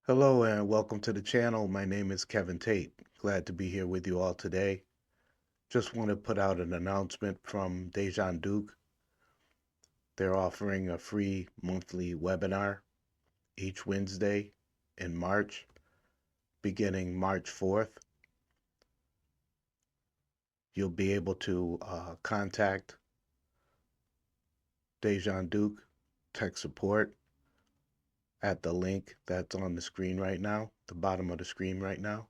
Hello and welcome to the channel. My name is Kevin Tate. Glad to be here with you all today. Just want to put out an announcement from DeJong Duke. They're offering a free monthly webinar each Wednesday in March, beginning March 4th. You'll be able to contact DeJong Duke tech support at the link that's on the screen right now, the bottom of the screen right now.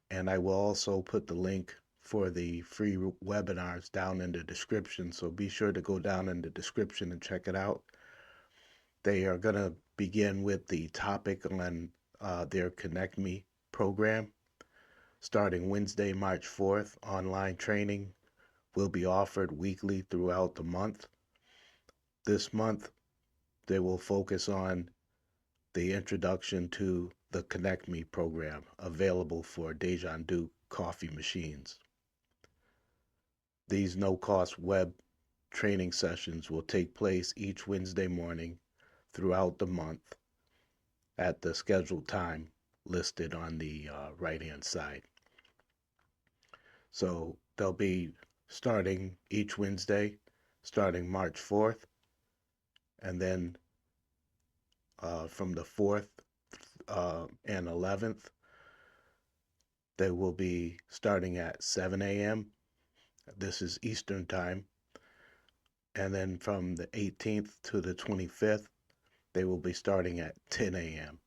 And I will also put the link for the free webinars down in the description. So be sure to go down in the description and check it out. They are going to begin with the topic on their ConnectMe program. Starting Wednesday, March 4th, online training will be offered weekly throughout the month. This month, they will focus on the introduction to the ConnectMe program available for DeJong Duke coffee machines. These no-cost web training sessions will take place each Wednesday morning throughout the month at the scheduled time listed on the right-hand side. So they'll be starting each Wednesday, starting March 4th, and then from the 4th and 11th, they will be starting at 7 a.m. This is Eastern Time. And then from the 18th to the 25th, they will be starting at 10 a.m.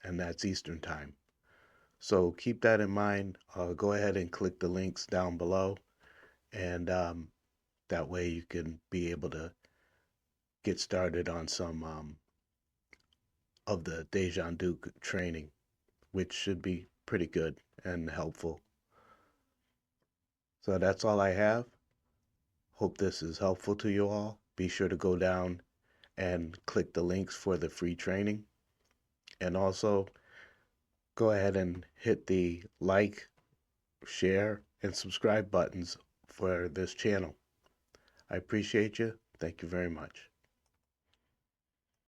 and that's Eastern Time. So keep that in mind. Go ahead and click the links down below, and that way you can be able to get started on some of the DeJong Duke training, which should be pretty good and helpful. So that's all I have. Hope this is helpful to you all. Be sure to go down and click the links for the free training. And also go ahead and hit the like, share, and subscribe buttons for this channel. I appreciate you. Thank you very much.